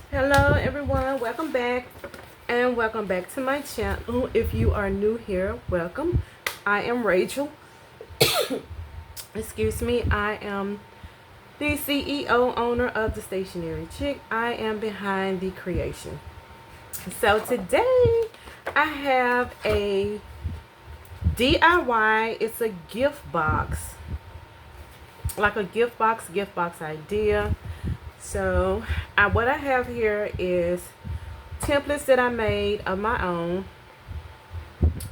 Hello everyone, welcome back and welcome back to my channel. If you are new here, welcome. I am Rachel. Excuse me. I am the CEO owner of the Stationery Chic. I am behind the creation. So today I have a DIY. It's a gift box, like a gift box idea. So what I have here is templates that I made of my own,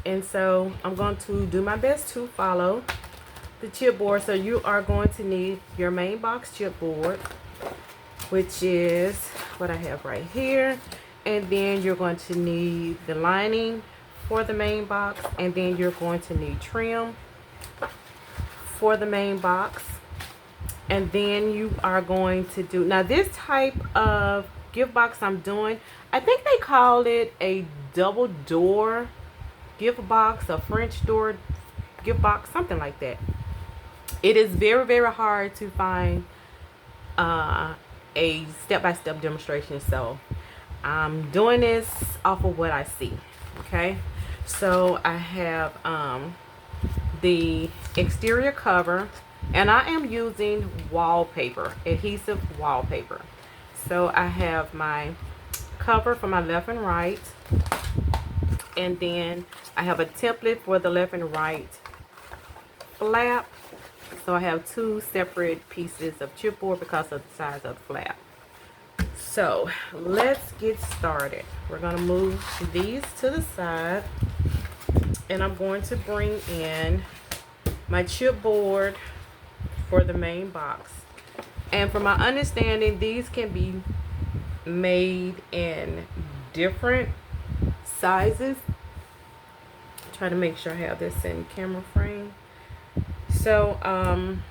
and so I'm going to do my best to follow the chipboard. So you are going to need your main box chipboard, which is what I have right here, and then you're going to need the lining for the main box, and then you're going to need trim for the main box. And then you are going to do, now this type of gift box I'm doing, I think they call it a double door gift box, a French door gift box, something like that. It is very hard to find a step-by-step demonstration, so I'm doing this off of what I see. Okay, so I have the exterior cover, and I am using wallpaper, adhesive wallpaper. So I have my cover for my left and right, and then I have a template for the left and right flap. So I have two separate pieces of chipboard because of the size of the flap. So let's get started. We're going to move these to the side, and I'm going to bring in my chipboard for the main box. And from my understanding, these can be made in different sizes. Try to make sure I have this in camera frame. So I'm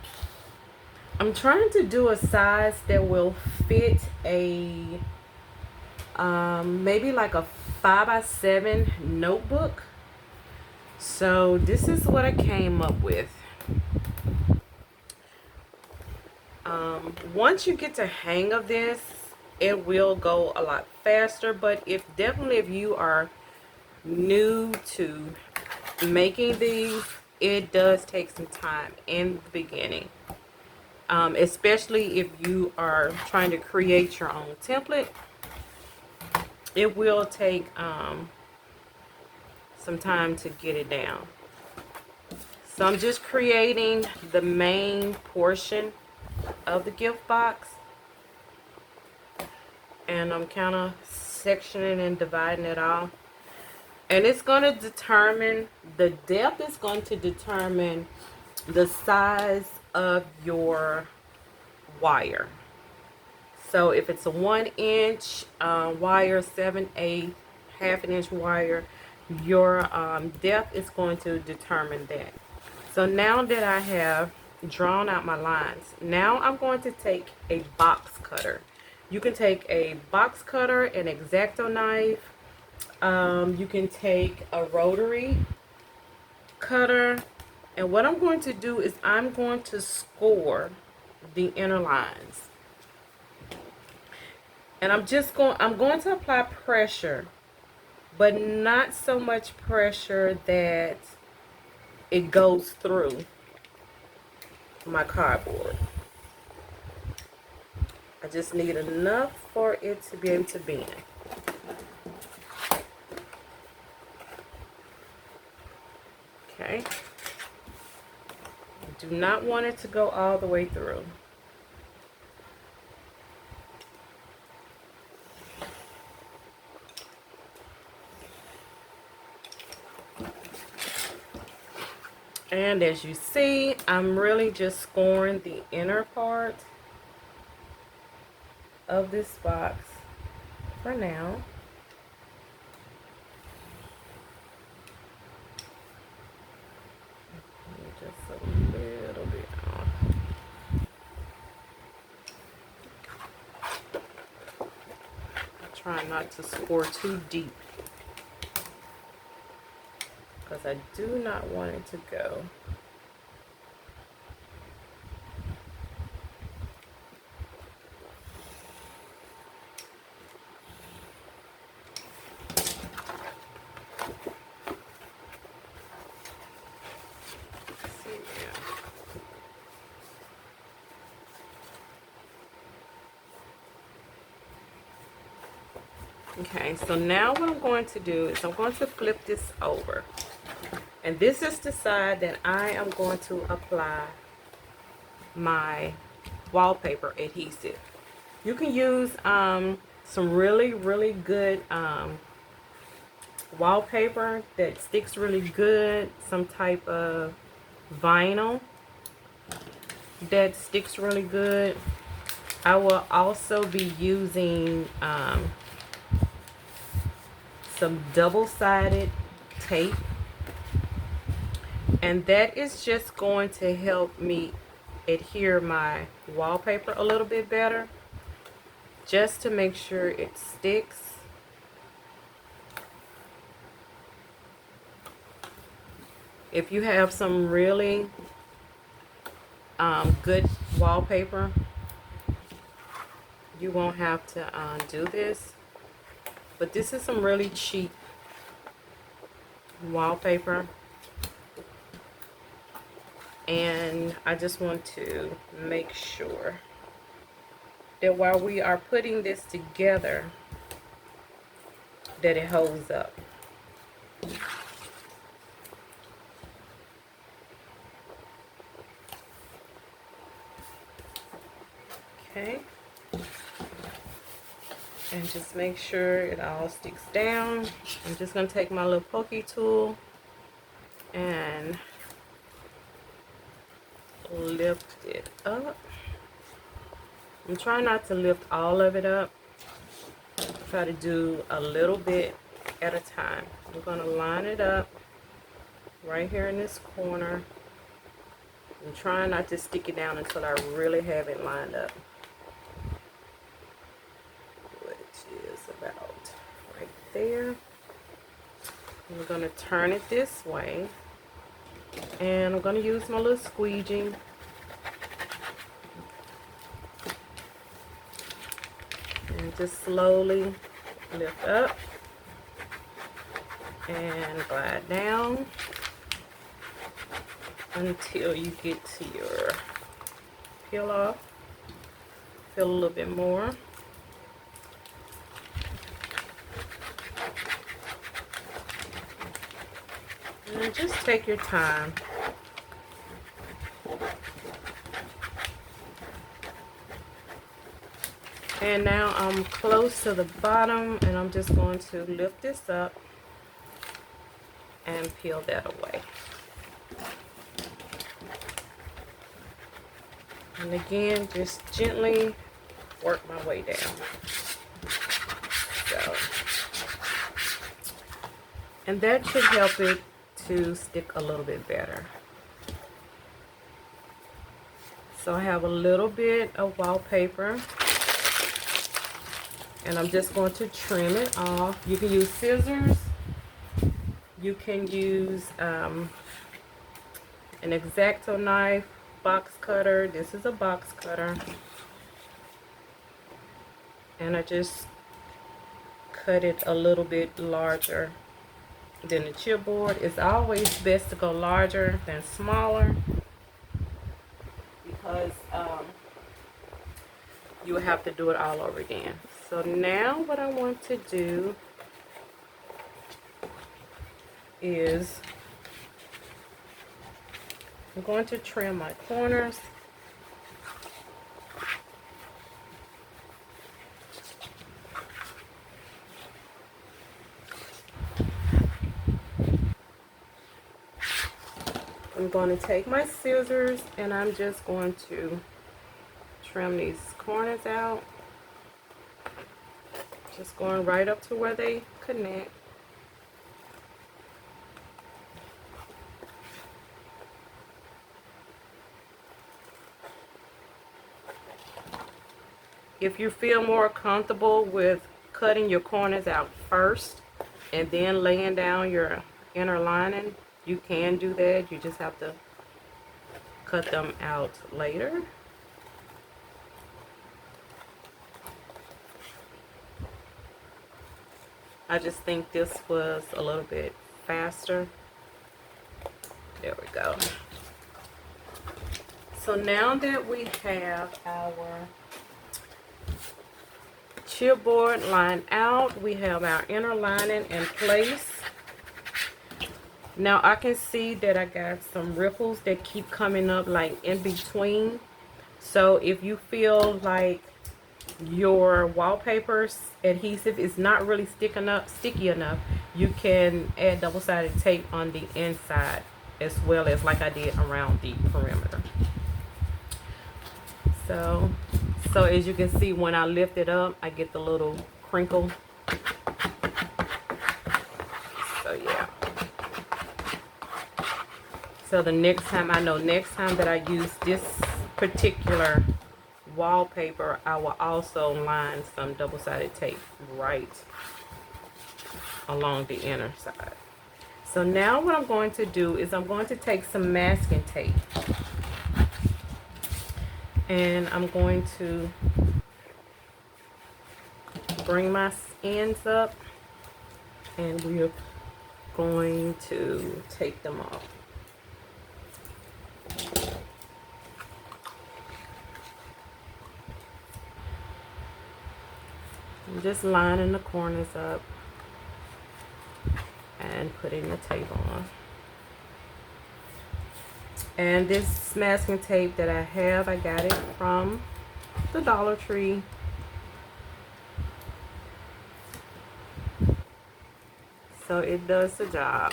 trying to do a size that will fit a maybe like a 5x7 notebook. So this is what I came up with. Once you get the hang of this, it will go a lot faster. But if you are new to making these, it does take some time in the beginning, especially if you are trying to create your own template. It will take some time to get it down. So I'm just creating the main portion of the gift box, and I'm kind of sectioning and dividing it off. And it's going to determine, the depth is going to determine the size of your wire. So if it's a 1-inch wire, 7/8, half an inch wire, your depth is going to determine that. So now that I have drawn out my lines, now I'm going to take a box cutter. You can take a box cutter, an X-Acto knife. You can take a rotary cutter. And what I'm going to do is I'm going to score the inner lines. And I'm going to apply pressure, but not so much pressure that it goes through my cardboard. I just need enough for it to be able to bend. Okay. Do not want it to go all the way through. And as you see, I'm really just scoring the inner part of this box for now. Just a little bit off. Try not to score too deep, because I do not want it to go. Okay, so now what I'm going to do is I'm going to flip this over. And this is the side that I am going to apply my wallpaper adhesive. You can use some really good wallpaper that sticks really good, some type of vinyl that sticks really good. I will also be using some double-sided tape, and that is just going to help me adhere my wallpaper a little bit better, just to make sure it sticks. If you have some really good wallpaper, you won't have to do this. But this is some really cheap wallpaper, and I just want to make sure that while we are putting this together, that it holds up. Okay, and just make sure it all sticks down. I'm just going to take my little pokey tool and lift it up. I'm trying not to lift all of it up. Try to do a little bit at a time. I'm going to line it up right here in this corner. I'm trying not to stick it down until I really have it lined up, which is about right there. I'm going to turn it this way, and I'm going to use my little squeegee and just slowly lift up and glide down until you get to your peel off. Peel a little bit more. And just take your time. And now I'm close to the bottom, and I'm just going to lift this up and peel that away. And again, just gently work my way down. So, and that should help it to stick a little bit better. So I have a little bit of wallpaper, and I'm just going to trim it off. You can use scissors. You can use an X-Acto knife, box cutter. This is a box cutter. And I just cut it a little bit larger than the chipboard. It's always best to go larger than smaller, because you will have to do it all over again. So now what I want to do is I'm going to trim my corners. I'm going to take my scissors, and I'm just going to trim these corners out. Just going right up to where they connect. If you feel more comfortable with cutting your corners out first and then laying down your inner lining, you can do that. You just have to cut them out later. I just think this was a little bit faster. There we go. So now that we have our chipboard line out. We have our inner lining in place. Now I can see that I got some ripples that keep coming up like in between. So if you feel like your wallpaper's adhesive is not really sticky enough, you can add double-sided tape on the inside as well as like I did around the perimeter. So as you can see, when I lift it up, I get the little crinkle. So yeah. So the next time that I use this particular wallpaper, I will also line some double-sided tape right along the inner side. So now what I'm going to do is I'm going to take some masking tape and I'm going to bring my ends up and we're going to take them off. I'm just lining the corners up and putting the tape on. And this masking tape that I have, I got it from the Dollar Tree. So it does the job.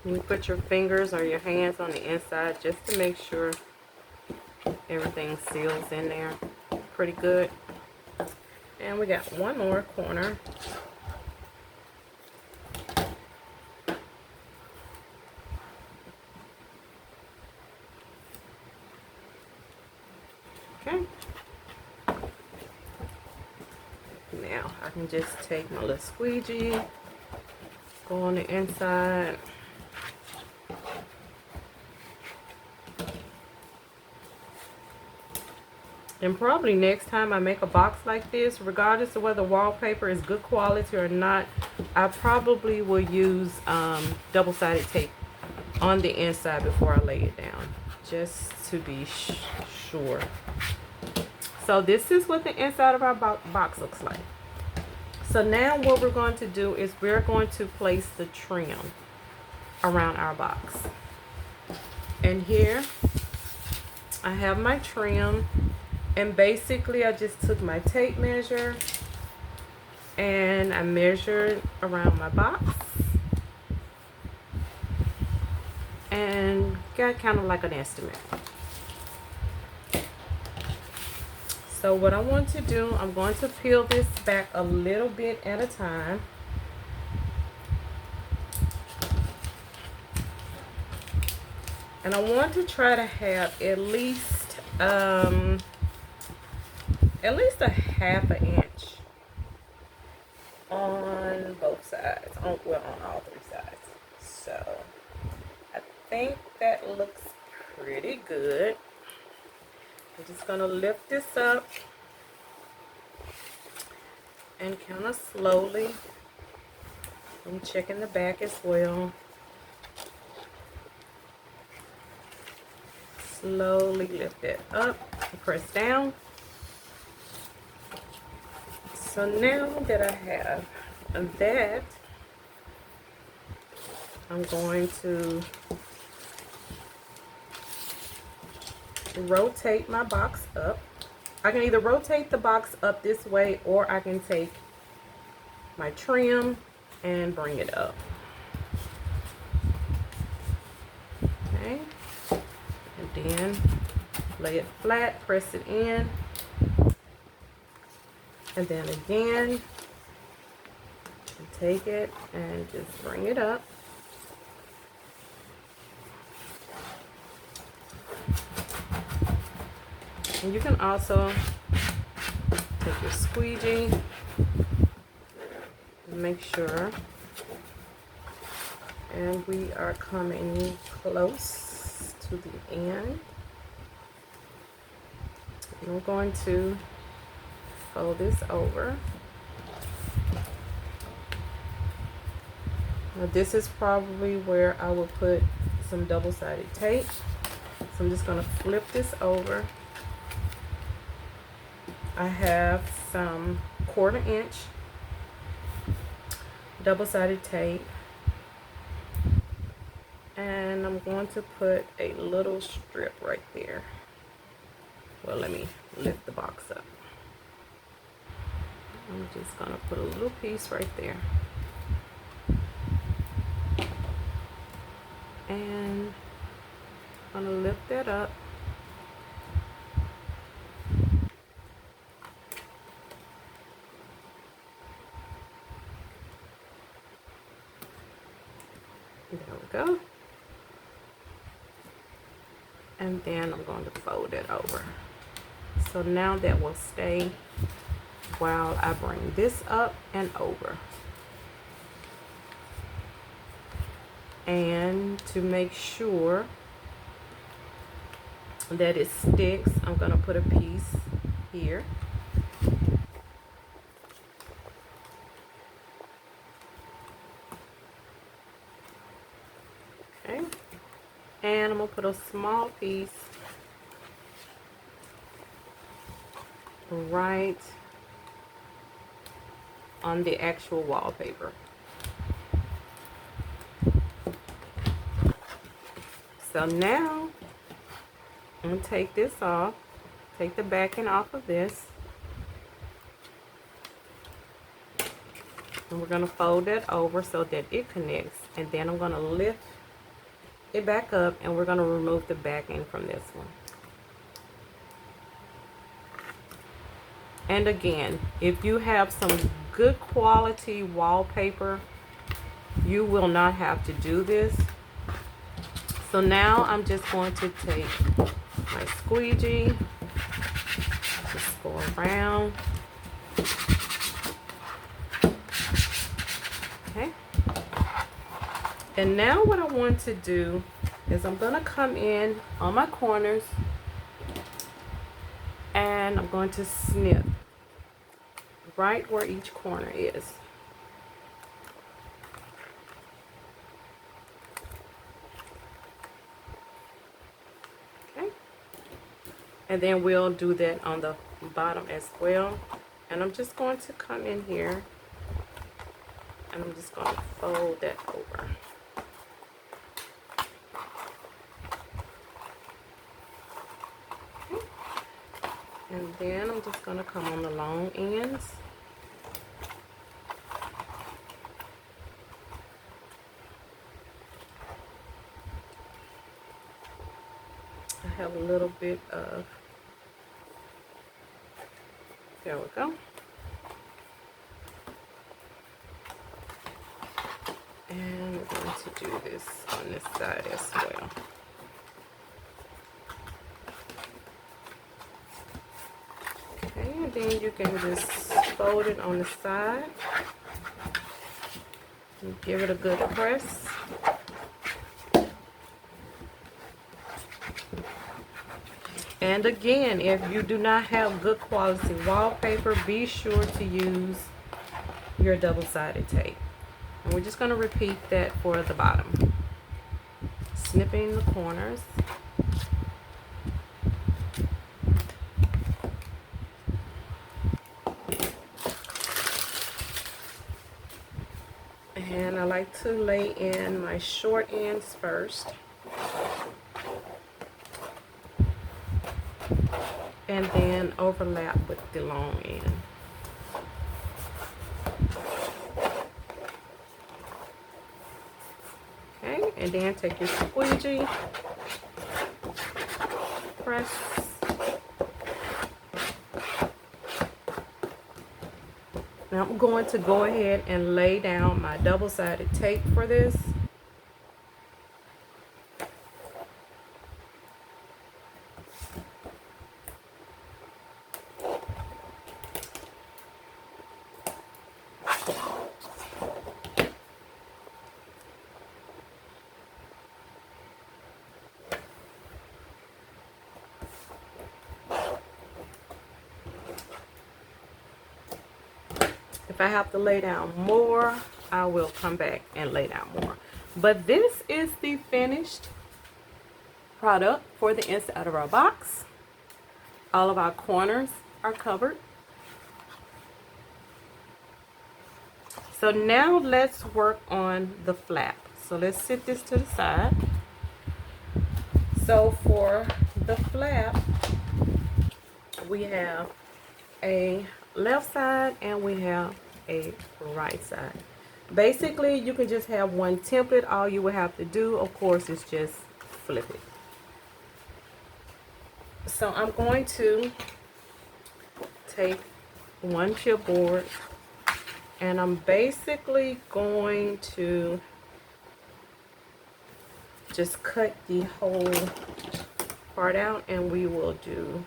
You put your fingers or your hands on the inside just to make sure everything seals in there pretty good. And we got one more corner. Okay. Now I can just take my little squeegee, go on the inside. And probably next time I make a box like this, regardless of whether wallpaper is good quality or not, I probably will use double-sided tape on the inside before I lay it down, just to be sure. So this is what the inside of our box looks like. So now what we're going to do is we're going to place the trim around our box. And here I have my trim. And basically I just took my tape measure and I measured around my box and got kind of like an estimate. So what I want to do, I'm going to peel this back a little bit at a time. And I want to try to have at least a half an inch on both sides, on all three sides. So I think that looks pretty good. I'm just gonna lift this up and kind of slowly, I'm checking the back as well. Slowly lift it up and press down. So now that I have that, I'm going to rotate my box up. I can either rotate the box up this way or I can take my trim and bring it up. Okay. And then lay it flat, press it in. And then again, take it and just bring it up. And you can also take your squeegee and make sure. And we are coming close to the end. And I'm going to fold this over Now this is probably where I will put some double-sided tape. So I'm just going to flip this over. I have some 1/4 inch double-sided tape, and I'm going to put a little strip right there. Well, let me lift the box up. I'm just going to put a little piece right there. And I'm going to lift that up. There we go. And then I'm going to fold it over. So now that will stay while I bring this up and over. And to make sure that it sticks, I'm going to put a piece here. Okay. And I'm going to put a small piece right on the actual wallpaper. So now I'm going to take this off, take the backing off of this, and we're going to fold that over so that it connects, and then I'm going to lift it back up and we're going to remove the backing from this one. And again, if you have some good quality wallpaper, you will not have to do this. So now I'm just going to take my squeegee, just go around. Okay. And now what I want to do is I'm going to come in on my corners and I'm going to snip right where each corner is. Okay. And then we'll do that on the bottom as well. And I'm just going to come in here and I'm just going to fold that over. Okay. And then I'm just going to come on the long ends. I have a little bit of, there we go. And we're going to do this on this side as well. Okay, and then you can just fold it on the side and give it a good press. And again, if you do not have good quality wallpaper, be sure to use your double-sided tape. And we're just going to repeat that for the bottom. Snipping the corners. And I like to lay in my short ends first. And then overlap with the long end. Okay, and then take your squeegee, press, now I'm going to go ahead and lay down my double-sided tape for this. If I have to lay down more, I will come back and lay down more. But this is the finished product for the inside of our box. All of our corners are covered. So now let's work on the flap. So let's sit this to the side. So for the flap, we have a left side and we have a right side. Basically, you can just have one template. All you would have to do, of course, is just flip it. So I'm going to take one chipboard and I'm basically going to just cut the whole part out, and we will do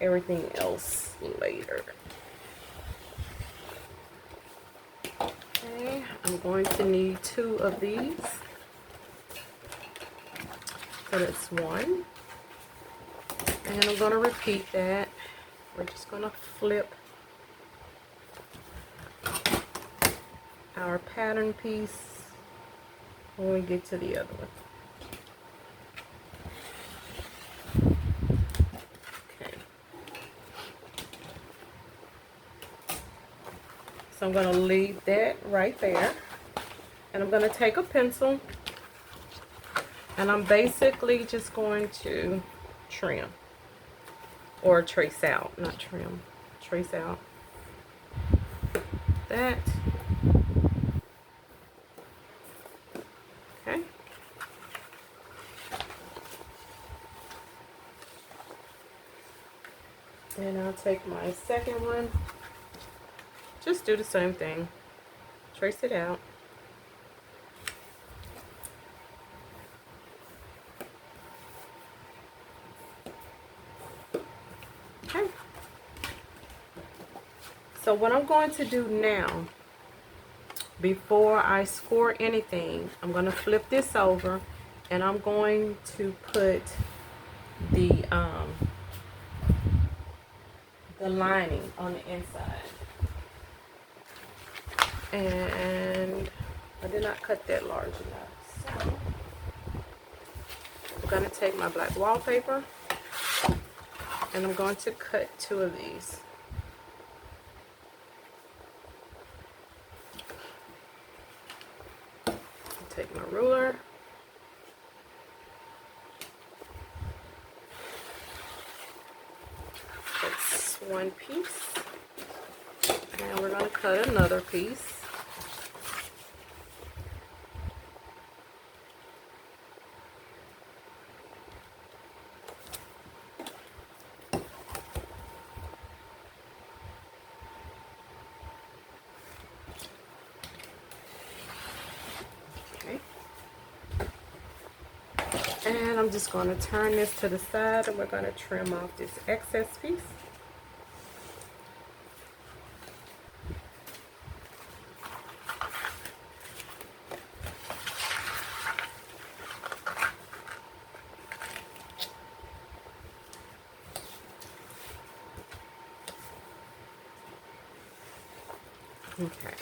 everything else later. Okay, I'm going to need 2 of these. So that's 1. And I'm going to repeat that. We're just going to flip our pattern piece when we get to the other one. Okay. So I'm going to leave that right there. And I'm going to take a pencil and I'm basically just going to trim or trace out, not trim, trace out that. Okay. And I'll take my second one, just do the same thing, trace it out. Okay. So what I'm going to do now, before I score anything, I'm going to flip this over and I'm going to put the lining on the inside. And I did not cut that large enough. So I'm going to take my black wallpaper and I'm going to cut 2 of these. Take my ruler. That's 1 piece. And we're going to cut another piece. And I'm just going to turn this to the side and we're going to trim off this excess piece. Okay.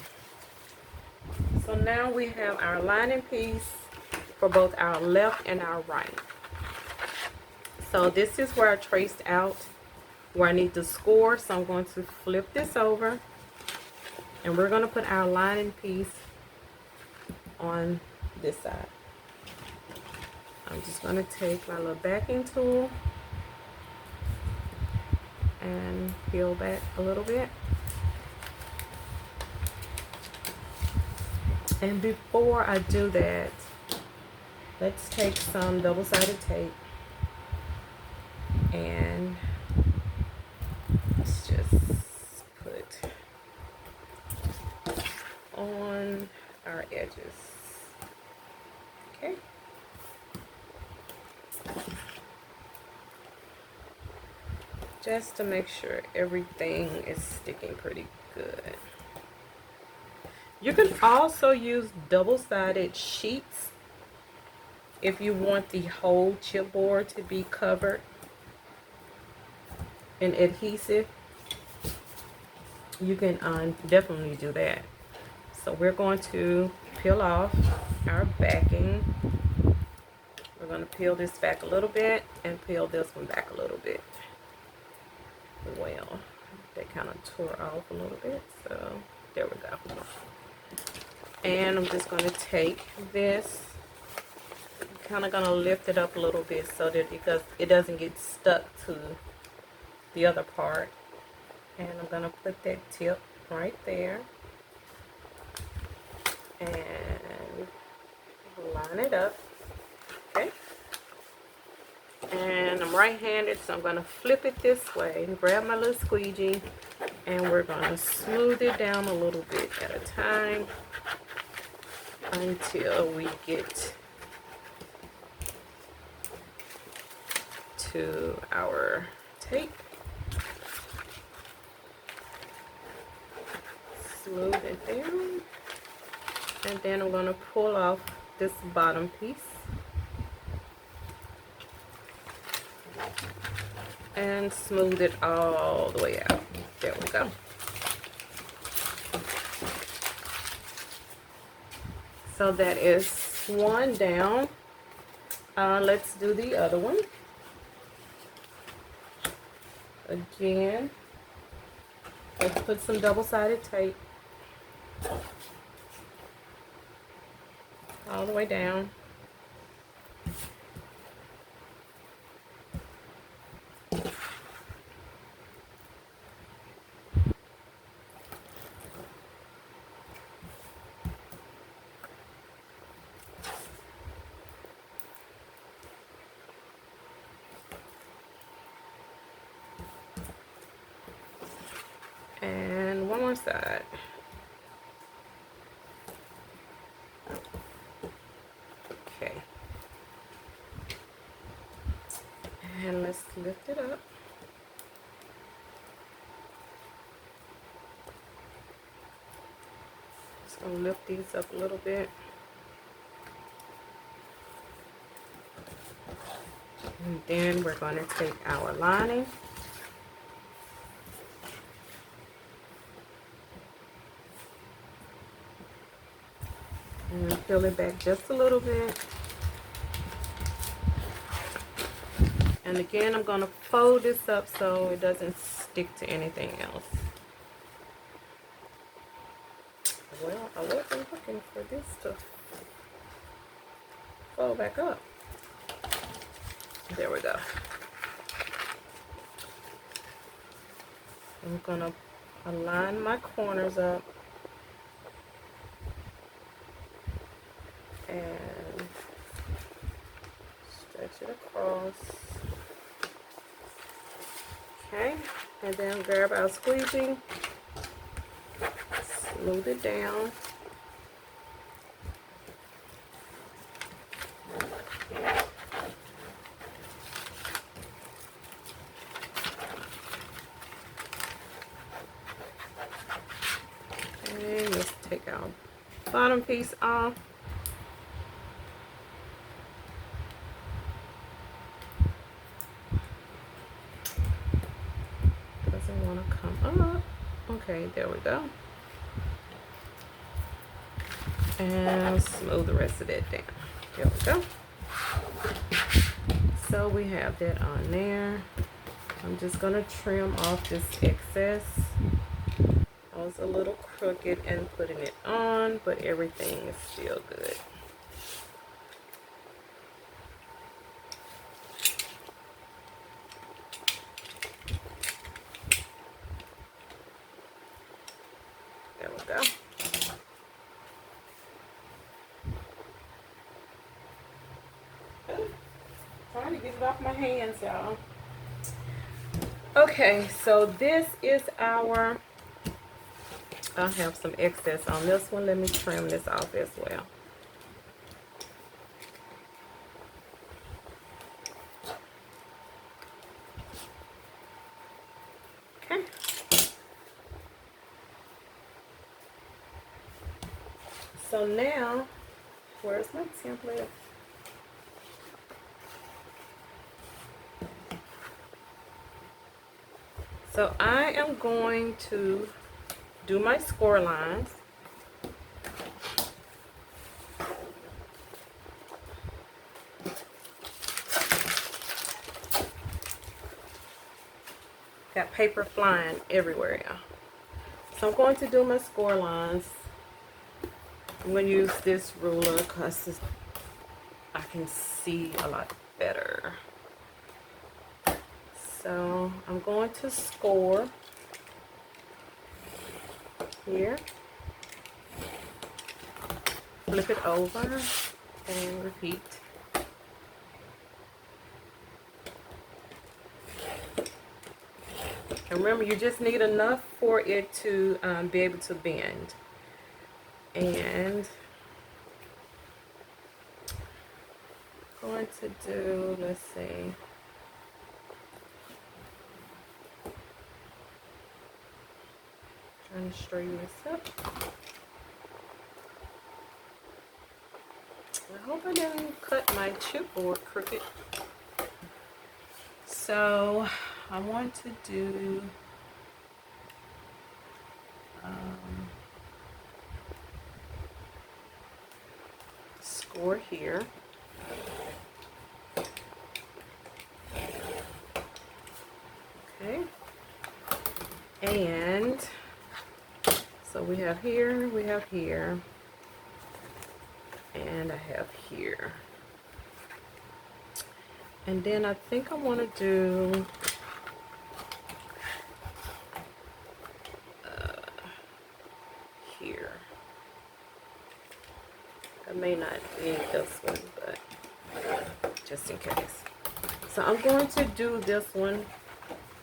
So now we have our lining piece for both our left and our right. So this is where I traced out where I need to score. So I'm going to flip this over and we're going to put our lining piece on this side. I'm just going to take my little backing tool and peel back a little bit. And before I do that, let's take some double-sided tape and let's just put on our edges. Okay. Just to make sure everything is sticking pretty good. You can also use double-sided sheets if you want the whole chipboard to be covered in adhesive. You can definitely do that. So we're going to peel off our backing. We're going to peel this back a little bit and peel this one back a little bit. Well, they kind of tore off a little bit, so there we go. And I'm just going to take this, kind of going to lift it up a little bit so that because it doesn't get stuck to the other part. And I'm going to put that tip right there and line it up. Okay. And I'm right-handed, so I'm going to flip it this way, grab my little squeegee, and we're going to smooth it down a little bit at a time until we get to our tape. Smooth it down, and then I'm going to pull off this bottom piece and smooth it all the way out. There we go. So that is one down. Let's do the other one. Again, let's put some double-sided tape all the way down. And one more side. Okay. And let's lift it up. Just gonna lift these up a little bit. And then we're going to take our lining and peel it back just a little bit. And again, I'm going to fold this up so it doesn't stick to anything else. Well, I wasn't looking for this to fold back up. There we go. I'm going to align my corners up and stretch it across. Okay, and then grab our squeegee, smooth it down. And let's take our bottom piece off. Doesn't want to come up. Okay, there we go. And smooth the rest of that down. There we go. So we have that on there. I'm just going to trim off this excess. I was a little crooked and putting it on, but everything is still good. There we go. Trying to get it off my hands, y'all. Okay, so this is our, I have some excess on this one. Let me trim this off as well. Okay. So now, where's my template? So I am going to do my score lines. paper flying everywhere, y'all. So I'm going to do my score lines. I'm going to use this ruler because I can see a lot better. So I'm going to score here, flip it over, and repeat. And remember, you just need enough for it to be able to bend. And I'm going to do, let's see, trying to straighten this up. I hope I didn't cut my chipboard crooked. So I want to do score here. Okay. And so we have here, and I have here. And then I think I want to do here. I may not need this one, but just in case. So I'm going to do this one.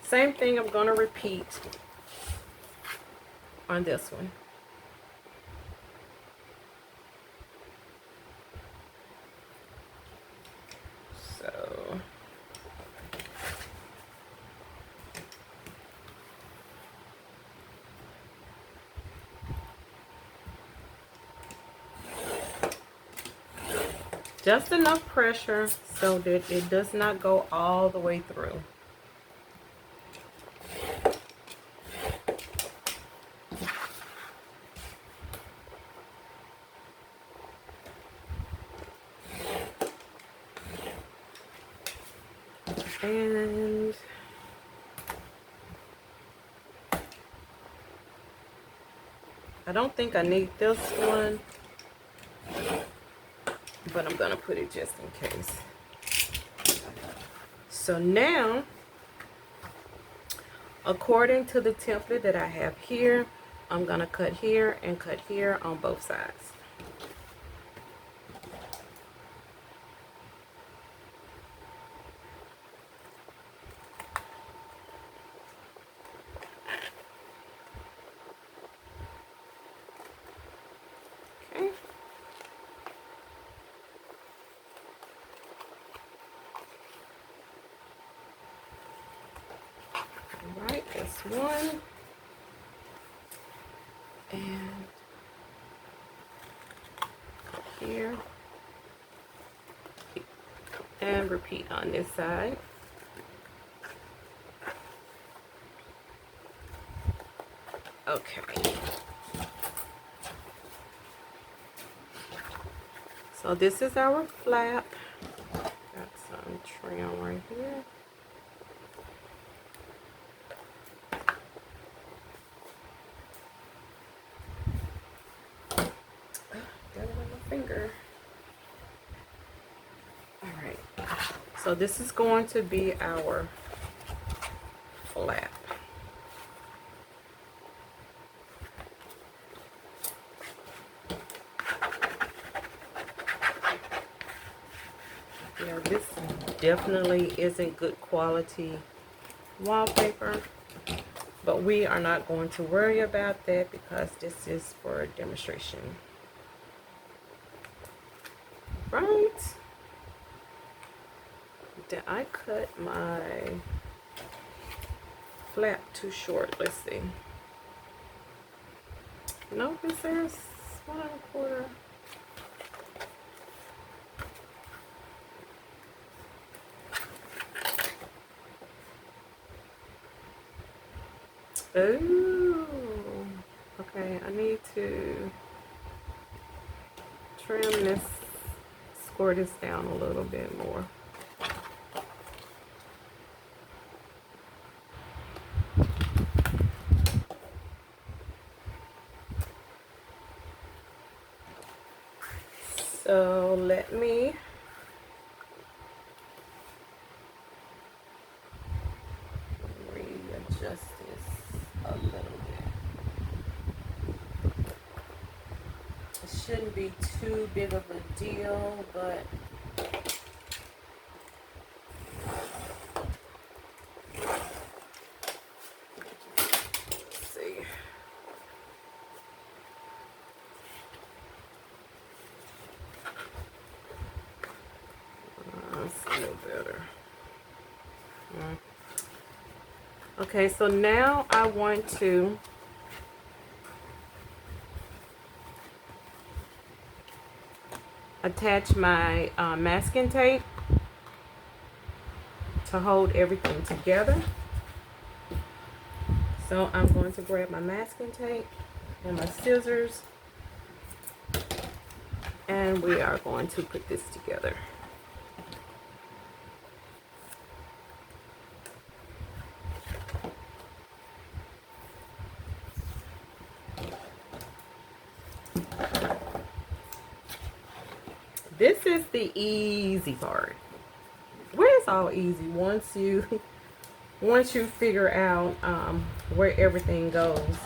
Same thing I'm going to repeat on this one. So just enough pressure so that it does not go all the way through. And I don't think I need this one, but I'm gonna put it just in case. So now, according to the template that I have here, I'm gonna cut here and cut here on both sides. Okay. All right, that's one. And here. And repeat on this side. Okay. So this is our flap. Got some trim right here. Got it on my finger. All right. So this is going to be our flap. Yeah, this definitely isn't good quality wallpaper, but we are not going to worry about that because this is for demonstration. Right? Did I cut my flap too short? Let's see. Nope, it says 1 1/4. Oh, okay. I need to trim this, score this down a little bit more. So let me readjust this a little bit. It shouldn't be too big of a deal, but let's see. That's a little better. Okay, so now I want to attach my masking tape to hold everything together. So I'm going to grab my masking tape and my scissors, and we are going to put this together. This is the easy part. Well, it's all easy once you figure out where everything goes.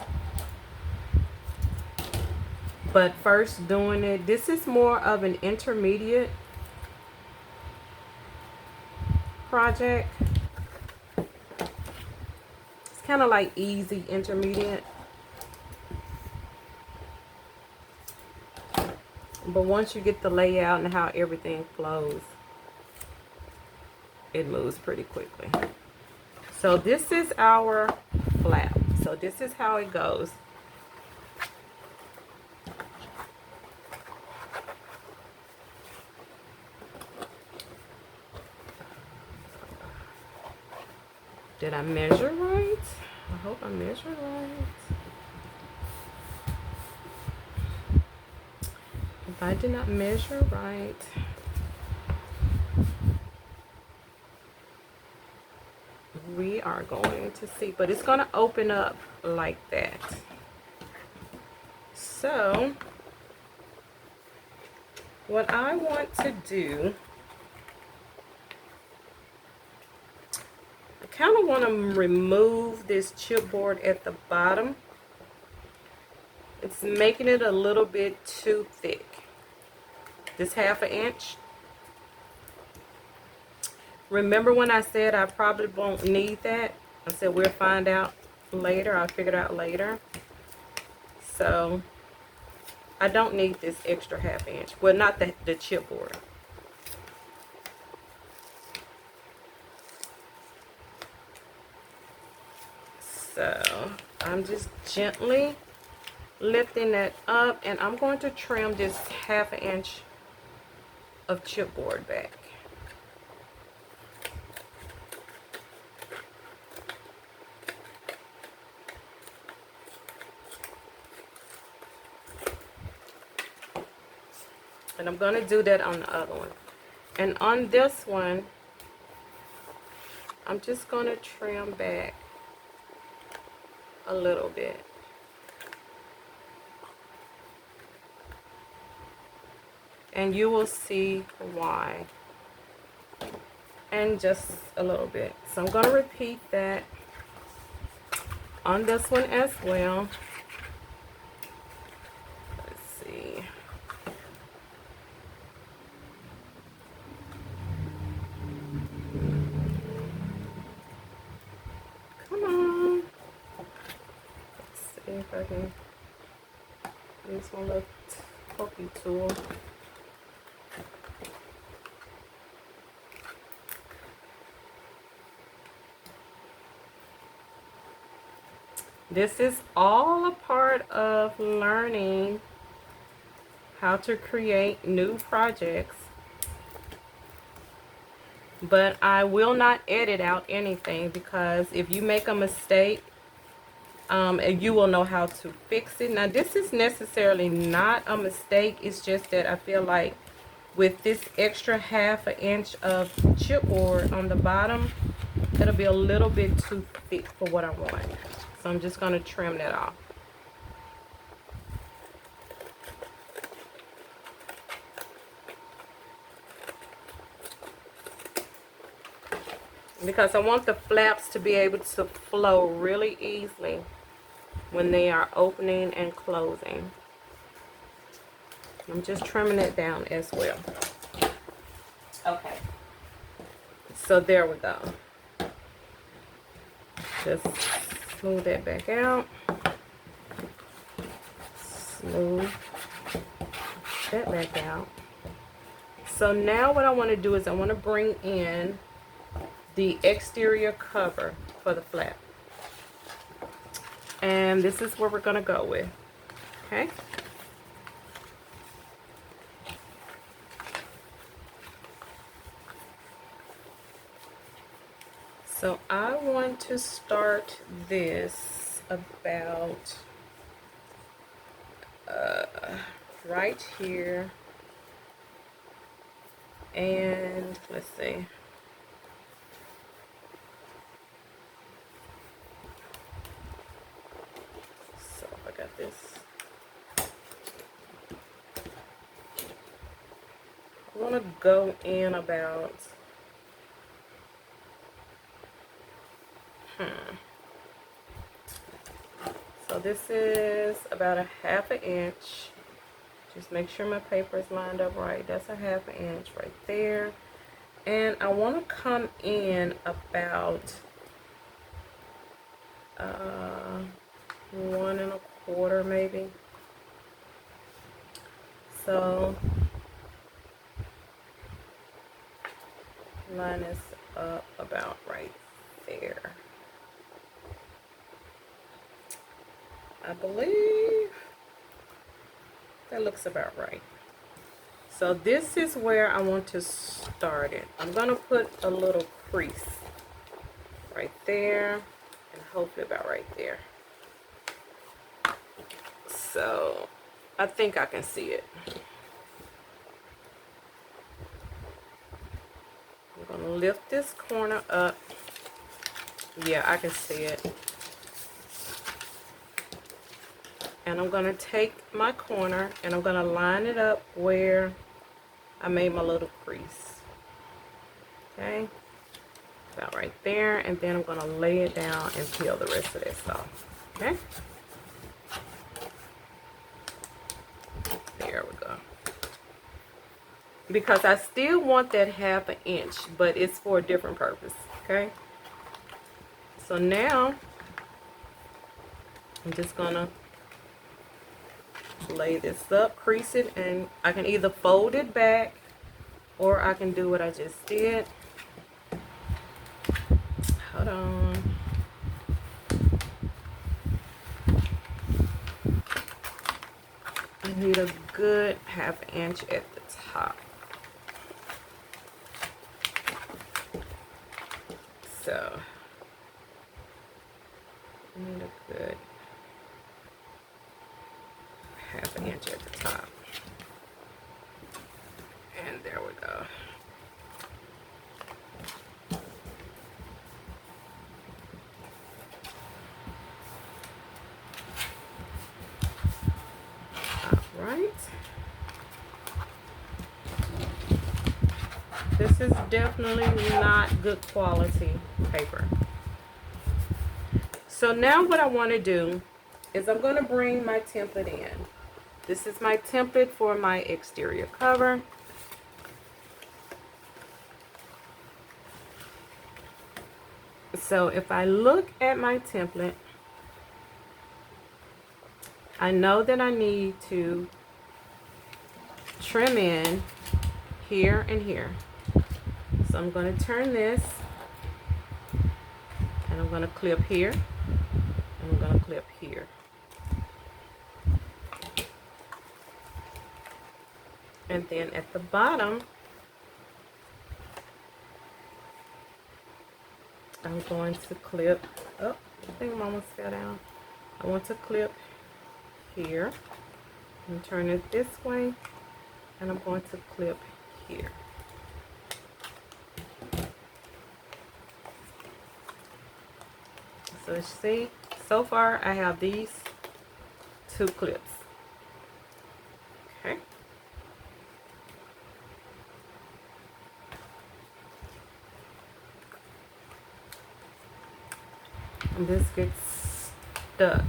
But first doing it, this is more of an intermediate project. It's kind of like easy intermediate. But once you get the layout and how everything flows, it moves pretty quickly. So this is our flap. So this is how it goes. Did I measure right? I hope I measured right. If I did not measure right, we are going to see, but it's going to open up like that. So what I want to do, I kind of want to remove this chipboard at the bottom. It's making it a little bit too thick. This 1/2 inch. Remember when I said I probably won't need that? I said we'll find out later. I'll figure it out later. So I don't need this extra 1/2 inch. Well, not the chipboard. So I'm just gently lifting that up, and I'm going to trim this 1/2 inch of chipboard back. And I'm going to do that on the other one. And on this one, I'm just going to trim back a little bit. And you will see why. And just a little bit. So I'm going to repeat that on this one as well. Let's see. Come on. Let's see if I can use one little pokey tool. This is all a part of learning how to create new projects. But I will not edit out anything, because if you make a mistake, you will know how to fix it. Now, this is necessarily not a mistake. It's just that I feel like with this extra 1/2 inch of chipboard on the bottom, it'll be a little bit too thick for what I want. So I'm just going to trim that off. because I want the flaps to be able to flow really easily when they are opening and closing. I'm just trimming it down as well. Okay. So there we go. Just smooth that back out. Smooth that back out. So now what I want to do is I want to bring in the exterior cover for the flap. And this is where we're going to go with. Okay. So I want to start this about right here, and let's see, so I got this, I want to go in about so this is about a 1/2 inch. Just make sure my paper is lined up right. That's a 1/2 inch right there. And I want to come in about 1 1/4 maybe. So line this up about right there. I believe that looks about right. So this is where I want to start it. I'm going to put a little crease right there and hopefully about right there. So I think I can see it. I'm going to lift this corner up. Yeah, I can see it. And I'm going to take my corner and I'm going to line it up where I made my little crease. Okay, about right there. And then I'm going to lay it down and peel the rest of this off. Okay, there we go. Because I still want that 1/2 inch, but it's for a different purpose. Okay, so now I'm just going to lay this up, crease it, and I can either fold it back or I can do what I just did. Hold on. I need a good 1/2 inch at the top. So I need a good 1/2 inch at the top. And there we go. Alright. This is definitely not good quality paper. So now what I want to do is I'm going to bring my template in. This is my template for my exterior cover. So if I look at my template, I know that I need to trim in here and here. So I'm going to turn this and I'm going to clip here and I'm going to clip here. And then at the bottom, I'm going to clip, oh, I think I almost fell down. I want to clip here and turn it this way, and I'm going to clip here. So see, so far I have these 2 clips. Okay. this gets stuck.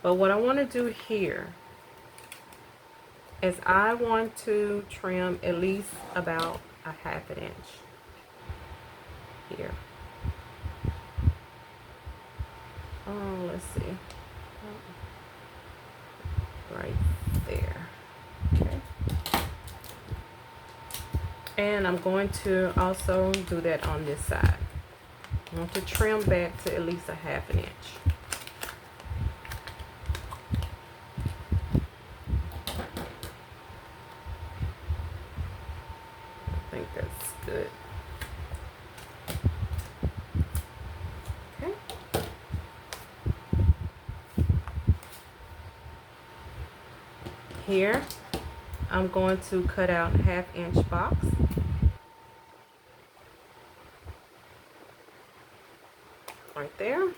But what I want to do here is I want to trim at least about a half an inch here. Oh, let's see. Right there. Okay. And I'm going to also do that on this side. I want to trim back to at least a half an inch. I think that's good. Okay. Here, I'm going to cut out a half-inch box. Right there.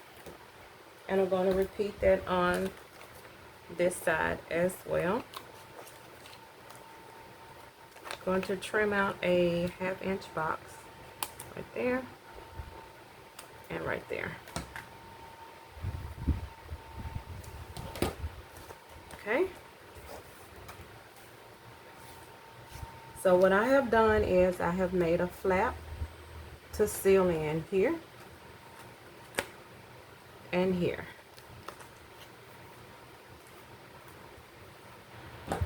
And I'm going to repeat that on this side as well. Going to trim out a half-inch box right there and right there. Okay. So what I have done is I have made a flap to seal in here and here. I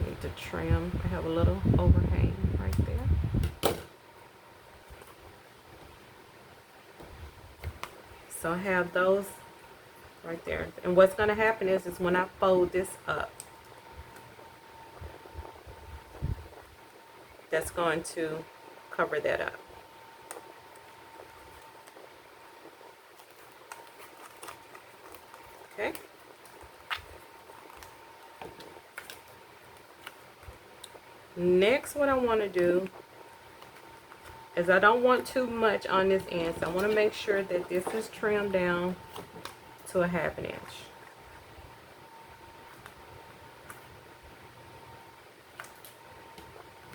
need to trim. I have a little overhang right there. So I have those right there. And what's going to happen is when I fold this up, that's going to cover that up. Okay. Next, what I want to do is I don't want too much on this end, so I want to make sure that this is trimmed down to a half an inch.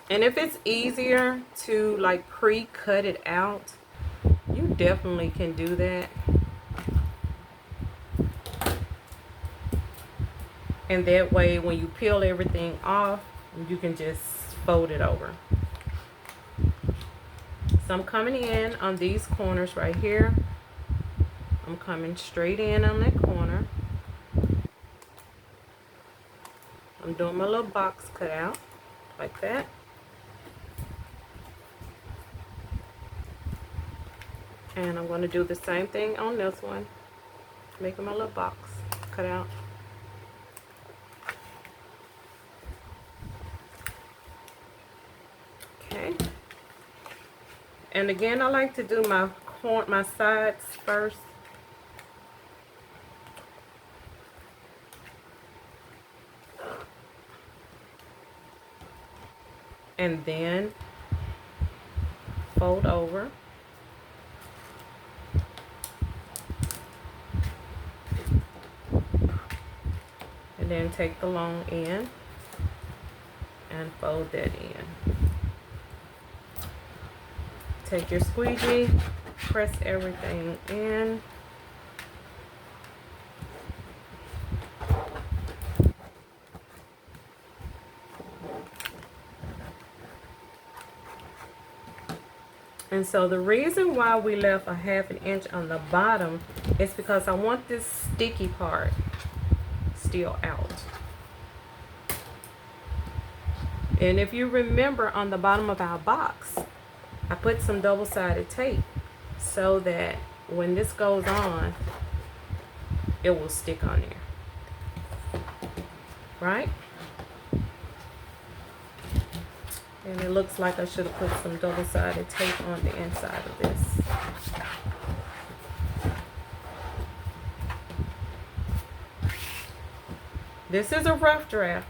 And if it's easier to like pre-cut it out, you definitely can do that. And that way, when you peel everything off, you can just fold it over. So I'm coming in on these corners right here. I'm coming straight in on that corner. I'm doing my little box cut out like that. And I'm going to do the same thing on this one. Making my little box cut out. Okay. And again, I like to do my sides first. And then fold over. And then take the long end and fold that in. Take your squeegee, press everything in. And so the reason why we left a half an inch on the bottom is because I want this sticky part still out. And if you remember, on the bottom of our box, I put some double-sided tape so that when this goes on, it will stick on there. Right? And it looks like I should have put some double-sided tape on the inside of this. This is a rough draft,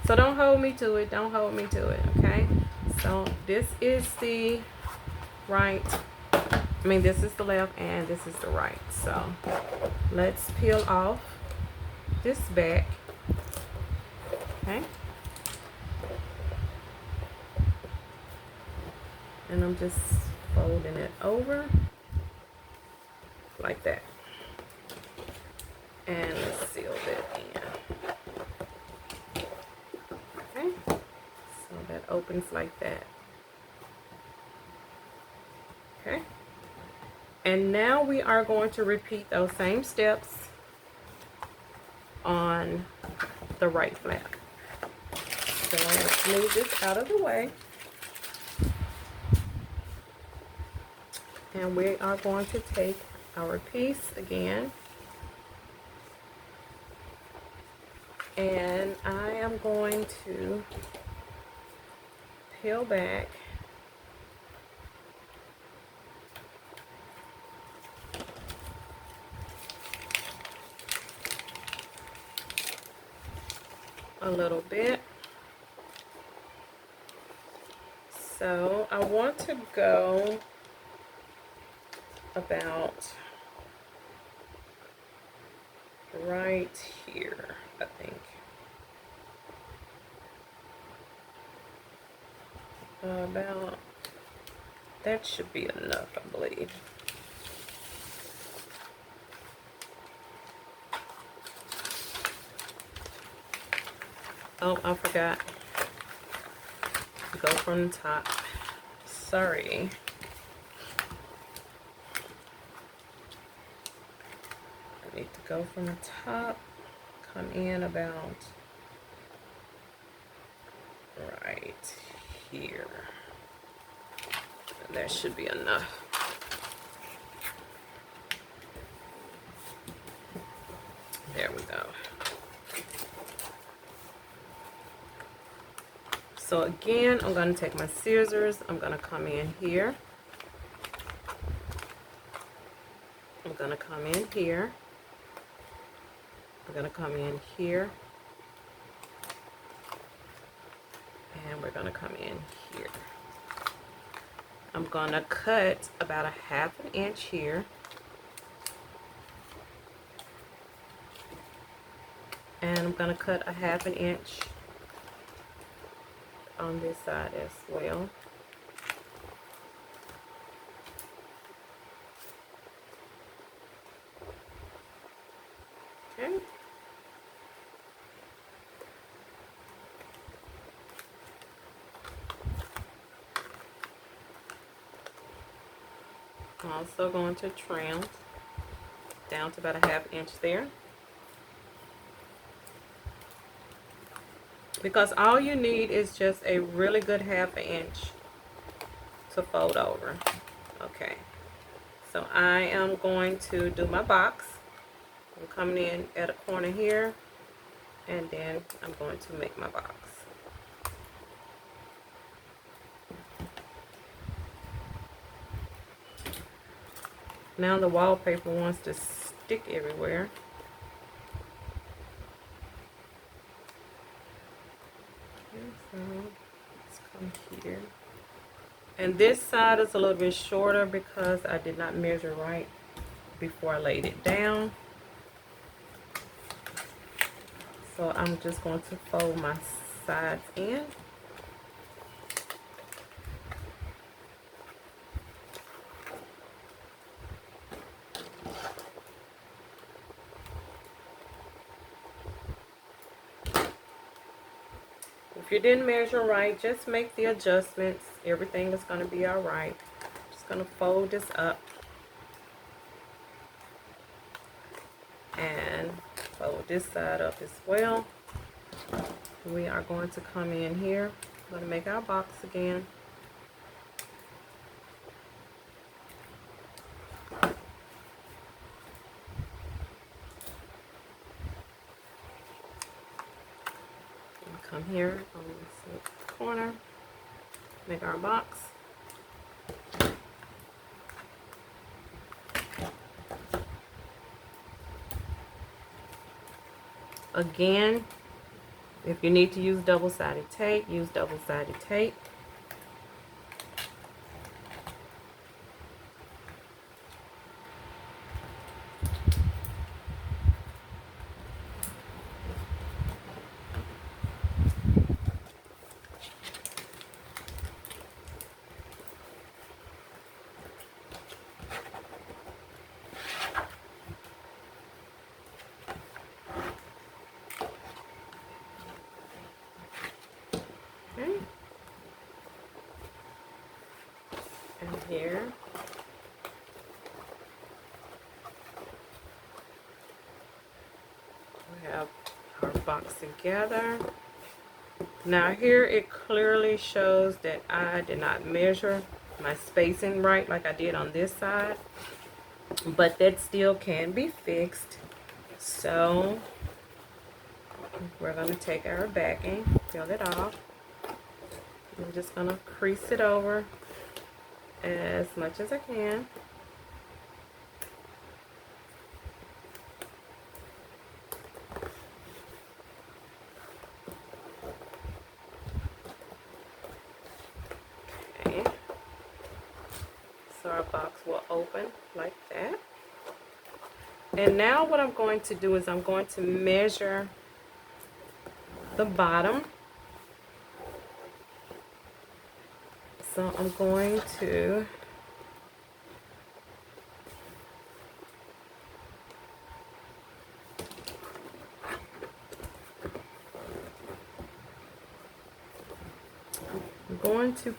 so don't hold me to it. Don't hold me to it, okay? So this is the right, this is the left and this is the right. So let's peel off this back, okay? And I'm just folding it over like that. And let's seal that in. Okay, so that opens like that. Okay, and now we are going to repeat those same steps on the right flap. So let's move this out of the way. And we are going to take our piece again. And I am going to peel back a little bit. So I want to go about right here, I think. About, that should be enough, I believe. Oh, I forgot. Go from the top. Sorry. I need to go from the top, come in about right here. And that should be enough. There we go. So again, I'm going to take my scissors. I'm going to come in here. I'm going to come in here. I'm going to come in here. And we're going to come in here. I'm going to cut about 1/2 inch here. And I'm going to cut 1/2 inch on this side as well. Okay. I'm also going to trim down to about 1/2 inch there. Because all you need is just a really good 1/2 inch to fold over. Okay. So I am going to do my box. I'm coming in at a corner here, and then I'm going to make my box. Now the wallpaper wants to stick everywhere. Okay, so let's come here. And this side is a little bit shorter because I did not measure right before I laid it down. So I'm just going to fold my sides in. If you didn't measure right, just make the adjustments. Everything is going to be all right. Just going to fold this up and fold this side up as well. We are going to come in here. We're going to make our box again. Come here on this corner, make our box. Again, if you need to use double-sided tape, use double-sided tape. have our box together. Now here it clearly shows that I did not measure my spacing right like I did on this side, but that still can be fixed. So we're going to take our backing, peel it off. I'm just going to crease it over as much as I can. Okay. So our box will open like that. And now what I'm going to do is I'm going to measure the bottom. So I'm going to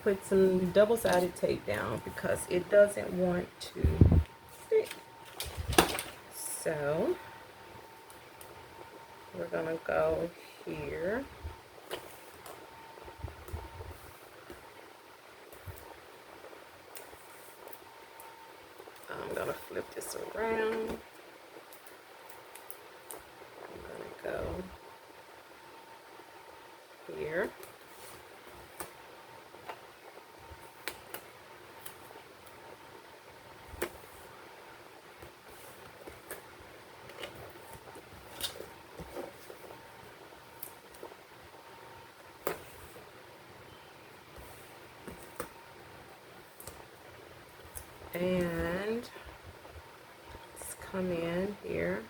put some double-sided tape down because it doesn't want to stick. So we're gonna go here. I'm gonna flip this around. I'm gonna go here. And let's come in here.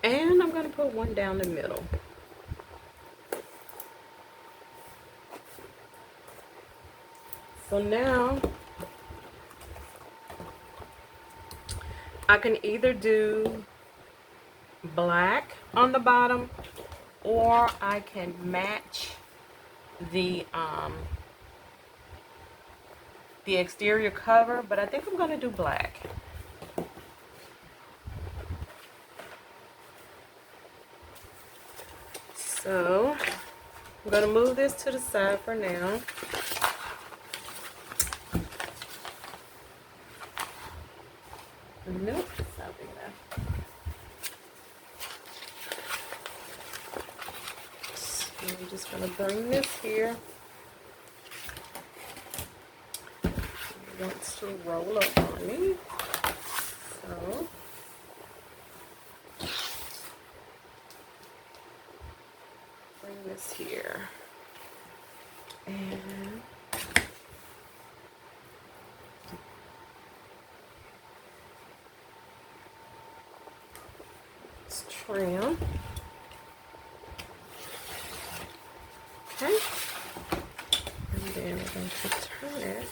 And I'm going to put one down the middle. So now I can either do black on the bottom, or I can match the exterior cover, but I think I'm going to do black. So I'm going to move this to the side for now. Nope, it's not big enough. So I'm just going to bring this here. It wants to roll up on me. So bring this here. And let's trim. Okay. And then we're going to turn it.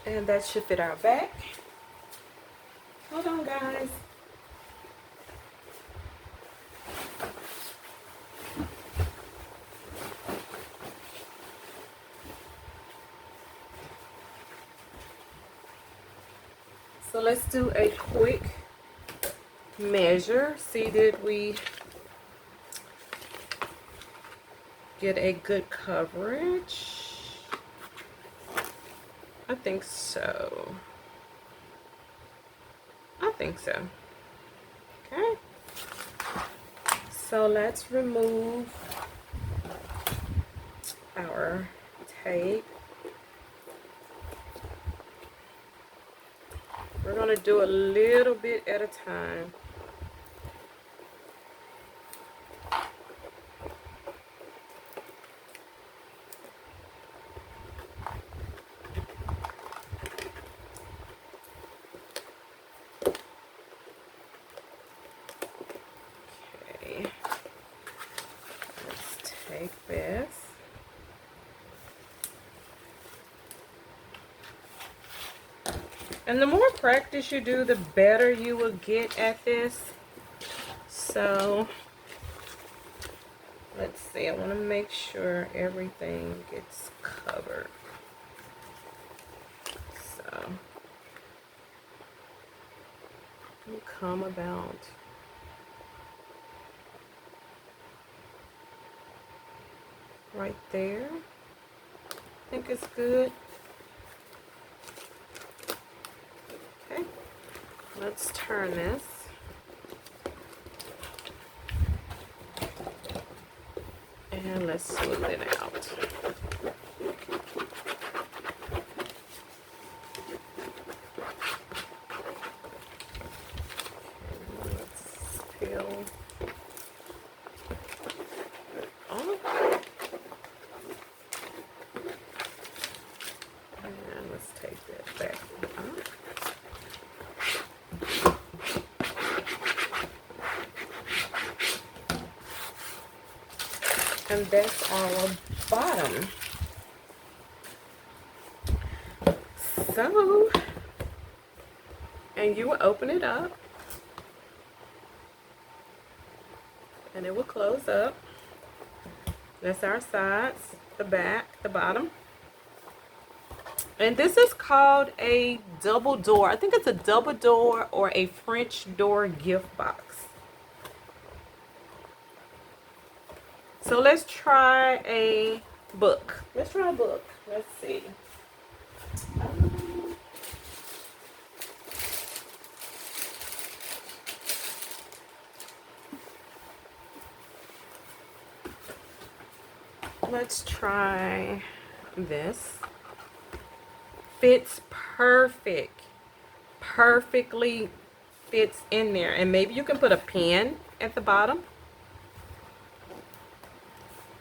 And that should fit our back. Hold on, guys. So let's do a quick measure. See, did we get a good coverage? I think so. I think so. Okay. So let's remove our tape. We're going to do a little bit at a time. And the more practice you do, the better you will get at this. So let's see, I want to make sure everything gets covered. So you come about right there. I think it's good. Okay, let's turn this. And let's smooth it out. Let's peel off. And let's take that back up. And that's our bottom. So, and you will open it up and it will close up. That's our sides, the back, the bottom. And this is called a double door. I think it's a double door or a French door gift box. So let's try a book. Let's try a book. Let's see. Let's try this. Fits perfect. Perfectly fits in there. And maybe you can put a pen at the bottom.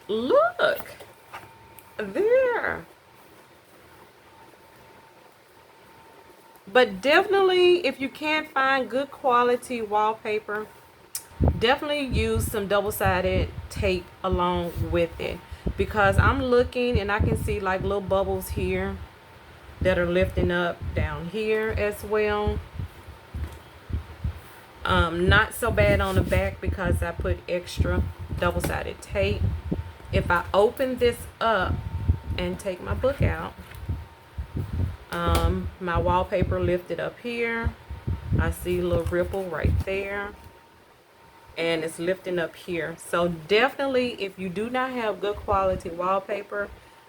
Look. There. But definitely, if you can't find good quality wallpaper, definitely use some double-sided tape along with it, because I'm looking and I can see like little bubbles here that are lifting up down here as well. Not so bad on the back because I put extra double-sided tape. If I open this up and take my book out, my wallpaper lifted up here. I see a little ripple right there, and it's lifting up here. So definitely, if you do not have good quality wallpaper,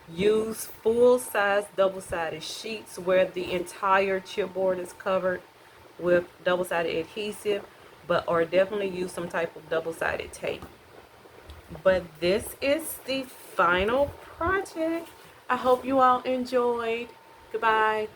use full-size double-sided sheets where the entire chipboard is covered with double-sided adhesive, or definitely use some type of double-sided tape. But this is the final project. I hope you all enjoyed. Goodbye.